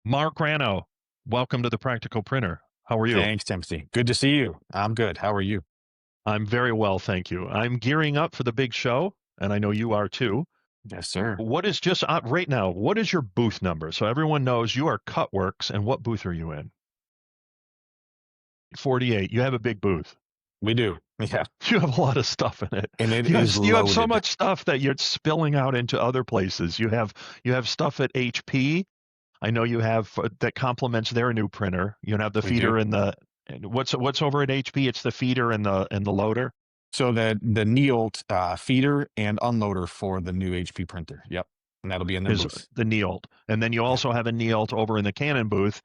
Mark Rano, welcome to the Practical Printer. How are you? Thanks, Timothy. Good to see you. I'm good. How are you? I'm very well, thank you. I'm gearing up for the big show, and I know you are too. Yes, sir. What is just right now? What is your booth number? So everyone knows you are CutWorx, and what booth are you in? 48. You have a big booth. We do. Yeah. You have a lot of stuff in it. And it You have is you have so loaded. much stuff that you're spilling out into other places. You have stuff at HP. I know you have that complements their new printer. You have the We do. feeder and the and what's over at HP? It's the feeder and the loader. So the Neolt feeder and unloader for the new HP printer. Yep. And that'll be in their Is booth. the Neolt. And then you Yeah. also have a Neolt over in the Canon booth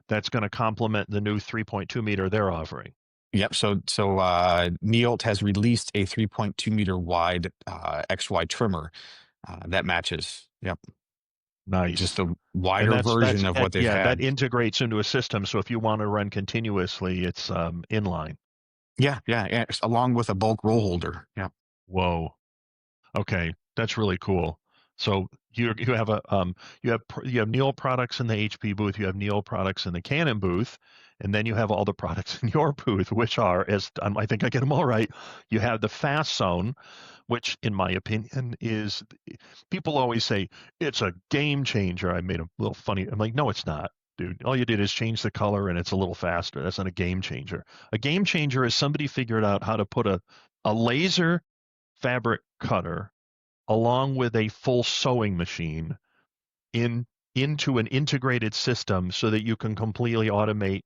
that's going to complement the new 3.2 meter they're offering. Yep. So Neolt has released a 3.2 meter wide XY trimmer that matches. Yep. Just Nice. a And wider version of what they've yeah, that had. integrates into a system. So if you want to run continuously, it's inline. Yeah. Along with a bulk roll holder. Yeah. Whoa. Okay, that's really cool. So you have a you have Neil products in the HP booth, you have Neil products in the Canon booth, and then you have all the products in your booth, which are, as I think I get them all right. You have the Fast Zone, which, in my opinion, is people always say it's a game changer. I made a little funny. I'm like, no, it's not, dude. All you did is change the color, and it's a little faster. That's not a game changer. A game changer is somebody figured out how to put a laser fabric cutter along with a full sewing machine in into an integrated system so that you can completely automate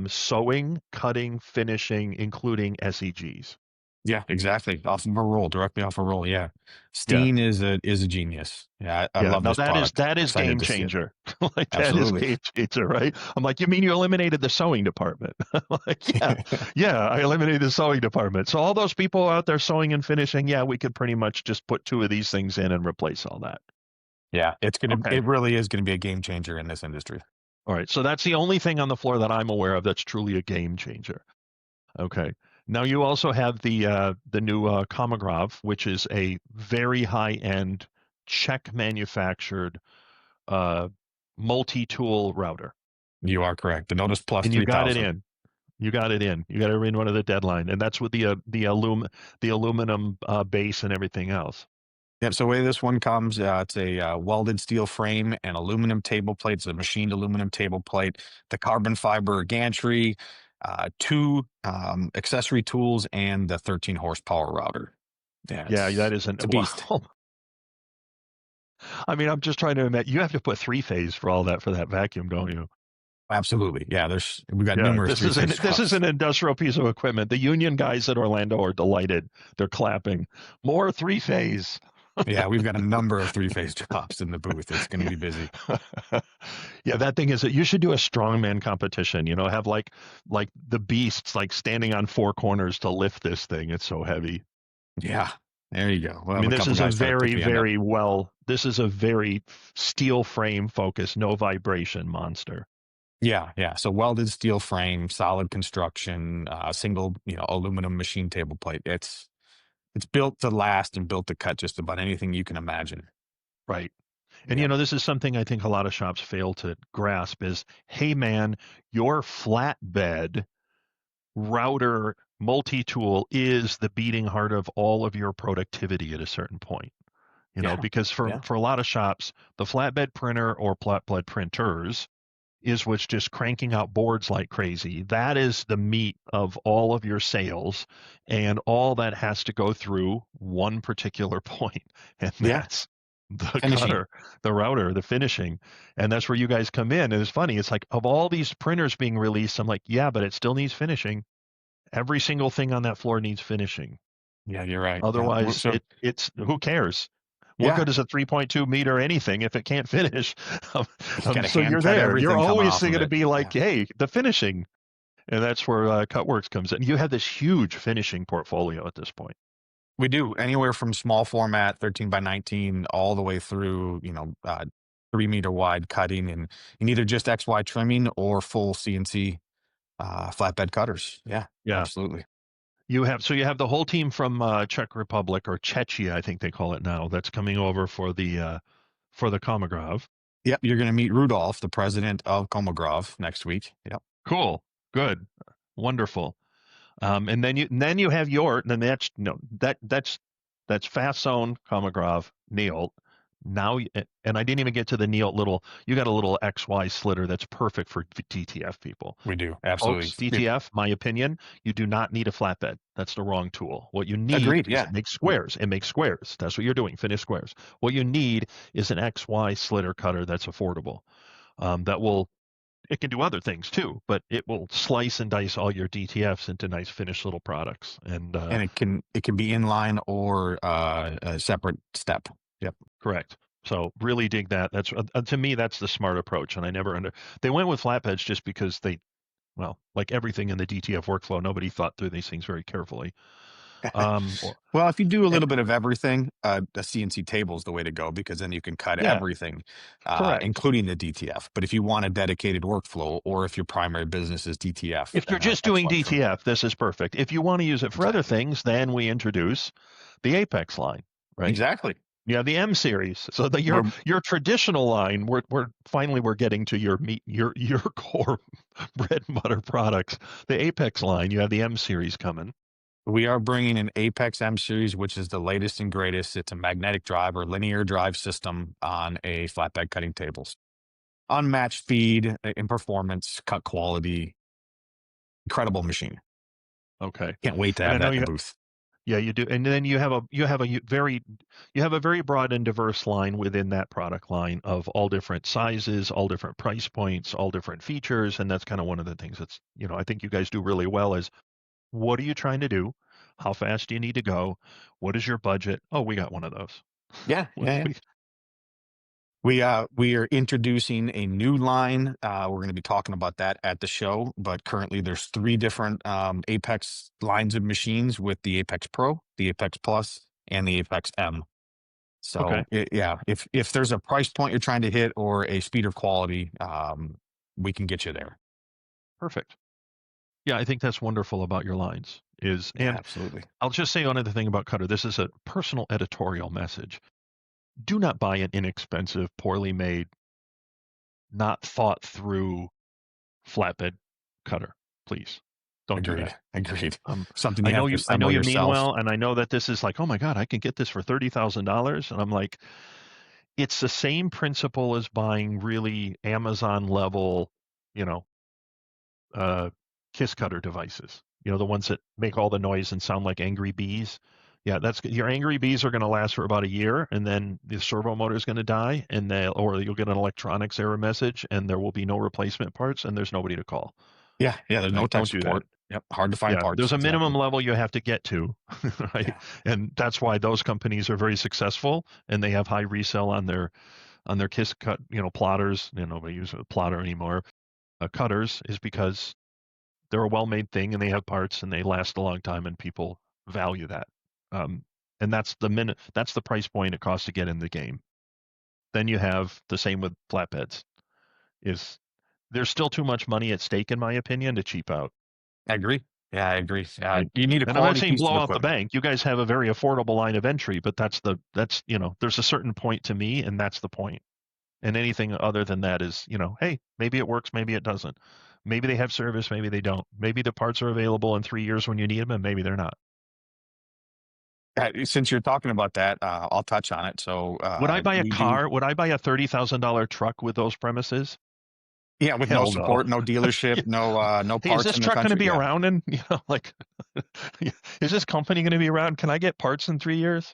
sewing, cutting, finishing, including SEGs. Yeah, exactly. Off of a roll, directly off a roll. Yeah. Yeah, Steen is a genius. Yeah, I yeah. love Now this product. that is Excited game to see it. changer. Like that is Absolutely. game changer, right? I'm like, you mean you eliminated the sewing department? Like, yeah, yeah. I eliminated the sewing department. So all those people out there sewing and finishing, yeah, we could pretty much just put two of these things in and replace all that. Yeah, Okay. it really is gonna be a game changer in this industry. All right. So that's the only thing on the floor that I'm aware of that's truly a game changer. Okay. Now you also have the new Comagraph, which is a very high end Czech manufactured uh, multi-tool router, You are correct. The Notice Plus and you got it 3000. in. You got it in. You got it in one of the deadline, and that's with the aluminum base and everything else. Yep. So the way this one comes, it's a welded steel frame and aluminum table plate. It's a machined aluminum table plate, the carbon fiber gantry, two accessory tools, and the 13 horsepower router. Yeah, Yeah, that isn't it's a beast. wow. I mean, I'm just trying to imagine. You have to put three phase for all that for that vacuum, don't you? Absolutely. Yeah, we've got Yeah, numerous three-phase this is jobs. an industrial piece of equipment. The union guys at Orlando are delighted. They're clapping. More three phase. Yeah, we've got a number of three-phase jobs in the booth. It's going to Yeah. be busy. Yeah, that thing is that you should do a strongman competition. Have like the beasts like standing on four corners to lift this thing. It's so heavy. Yeah, there you go. We'll I have mean, a couple guys try to pick the end up. this is a very steel frame focused, no vibration monster. Yeah. So welded steel frame, solid construction, single, aluminum machine table plate. It's built to last and built to cut just about anything you can imagine. Right. And Yep. this is something I think a lot of shops fail to grasp is, hey man, your flatbed router multi-tool is the beating heart of all of your productivity at a certain point. Yeah. Because Yeah. for a lot of shops, the flatbed printer or flatbed printers is what's just cranking out boards like crazy. That is the meat of all of your sales, and all that has to go through one particular point, and Yeah. that's the Finishing. cutter, the router, the finishing. And that's where you guys come in. And it's funny, it's like of all these printers being released, I'm like, yeah, but it still needs finishing. Every single thing on that floor needs finishing. Yeah, you're right. Yeah. Otherwise, So it's who cares? What yeah, good is a 3.2 meter anything if it can't finish? you got to So hand you're cut there. You're everything coming always off going of to it. be like, Yeah. hey, the finishing, and that's where CutWorx comes in. You have this huge finishing portfolio at this point. We do anywhere from small format, 13 by 19, all the way through, 3 meter wide cutting and either just XY trimming or full CNC flatbed cutters. Yeah, Yeah, absolutely. you have the whole team from Czech Republic or Czechia, I think they call it now. That's coming over for the Komagov. Yep, you're going to meet Rudolph, the president of Komogrov, next week. Yep, Cool. Good. Wonderful. And then you have your then that's no that's fast zone Komogrov Neolt. And I didn't even get to the Neolt little. You got a little XY slitter that's perfect for DTF people. we do absolutely. Folks, DTF, my opinion, you do not need a flatbed. That's the wrong tool. What you need Agreed. is Yeah, it makes squares. It makes squares. That's what you're doing, finish squares. What you need is an XY slitter cutter that's affordable. That will it can do other things too, but it will slice and dice all your DTFs into nice finished little products. And and it can be inline or a separate step. Yep. correct. So really dig that. That's to me that's the smart approach. And I never under they went with flatbeds just because well, like everything in the DTF workflow, nobody thought through these things very carefully. Or Well, if you do a and little bit of everything, a CNC table is the way to go because then you can cut yeah, everything, correct. including the DTF. But if you want a dedicated workflow, or if your primary business is DTF, If you're then just that's doing fine for me. DTF, this is perfect. If you want to use it for other Exactly. things, then we introduce the Apex line, right? Exactly. You have the M series. So We're your traditional line, we're getting to your meat your core bread and butter products. The Apex line, you have the M series coming. we are bringing an Apex M series, which is the latest and greatest. It's a magnetic drive or linear drive system on a flatbed cutting tables. Unmatched speed and performance, cut quality, incredible machine. Okay. Can't wait to And I have know that in you the booth. yeah, you do. And then you have a very broad and diverse line within that product line of all different sizes, all different price points, all different features, and that's kind of one of the things that's, I think you guys do really well is what are you trying to do? How fast do you need to go? What is your budget? Oh, we got one of those. Yeah, We, yeah, yeah. we- We are introducing a new line. We're going to be talking about that at the show. But currently, there's three different Apex lines of machines with the Apex Pro, the Apex Plus, and the Apex M. okay, So yeah, if there's a price point you're trying to hit or a speed or quality, we can get you there. perfect. Yeah, I think that's wonderful about your lines Yeah, and absolutely. I'll just say one other thing about Cutter. This is a personal editorial message. Do not buy an inexpensive, poorly made, not thought through flatbed cutter, please. Don't do Agreed. that. Agreed. Um, Something you have to I know assemble you mean yourself. well, and I know that this is like, oh my God, I can get this for $30,000, and I'm like, it's the same principle as buying really Amazon level, you know, uh, kiss cutter devices. The ones that make all the noise and sound like angry bees. Yeah, that's your angry bees are going to last for about a year, and then the servo motor is going to die, or you'll get an electronics error message, and there will be no replacement parts, and there's nobody to call. Yeah, yeah. There's no Right? tech Don't do that. support. Yep. Hard to find Yeah, parts. there's a minimum Exactly. level you have to get to, right? Yeah. And that's why those companies are very successful, and they have high resale on their kiss cut, plotters. Nobody uses a plotter anymore. Cutters is because they're a well-made thing and they have parts and they last a long time and people value that. Um, and that's the price point it costs to get in the game. Then you have the same with flatbeds. Is there's still too much money at stake in my opinion to cheap out, I agree. Yeah, I agree. right? You need a And I'm not quality saying piece of blow out the equipment. bank. You guys have a very affordable line of entry, but there's a certain point to me and that's the point. And anything other than that is, hey, maybe it works, maybe it doesn't. Maybe they have service, maybe they don't. Maybe the parts are available in 3 years when you need them, and maybe they're not. Since you're talking about that, I'll touch on it. So Would I buy a we do, car? Would I buy a $30,000 truck with those premises? yeah, with no Hell no. support, no dealership, no Hey, is parts this in the truck going to country. be Yeah, around in, like, is this company going to be around? Can I get parts in 3 years?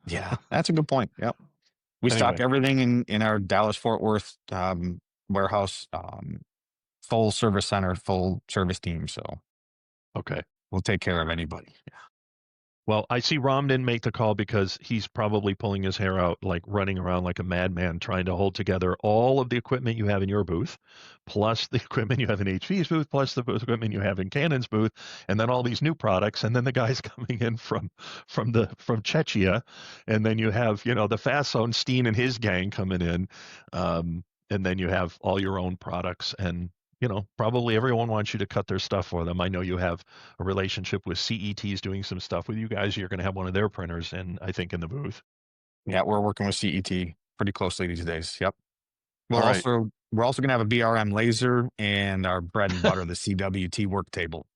yeah, that's a good point. Yep, we stock Anyway, everything in our Dallas Fort Worth warehouse, full service center, full service team. So okay. we'll take care of anybody. Well, I see Rom didn't make the call because he's probably pulling his hair out, like running around like a madman, trying to hold together all of the equipment you have in your booth, plus the equipment you have in HP's booth, plus the equipment you have in Canon's booth, and then all these new products, and then the guys coming in from Czechia, and then you have the Fast Zone Steen and his gang coming in, and then you have all your own products and. Probably everyone wants you to cut their stuff for them. I know you have a relationship with CET's doing some stuff with you guys. You're going to have one of their printers in, I think, in the booth. Yeah, we're working with CET pretty closely these days. Yep. All right. We're also gonna have a BRM laser and our bread and butter, the CWT work table.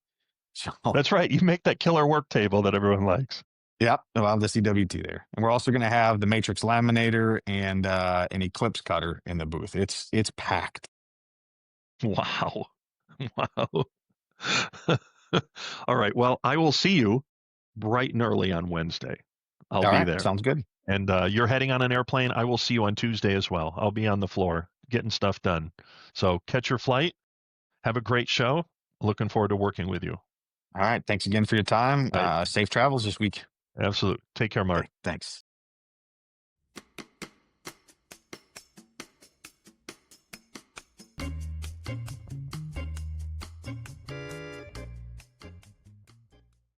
So That's right. You make that killer work table that everyone likes. yep, we'll have the CWT there. And we're also gonna have the matrix laminator and an eclipse cutter in the booth. It's packed. Wow. Wow. All right. Well, I will see you bright and early on Wednesday. I'll All be right, there. sounds good. And you're heading on an airplane. I will see you on Tuesday as well. I'll be on the floor getting stuff done. So catch your flight. Have a great show. Looking forward to working with you. All right, thanks again for your time. All right. Safe travels this week. Absolutely. Take care, Mark. Okay, thanks.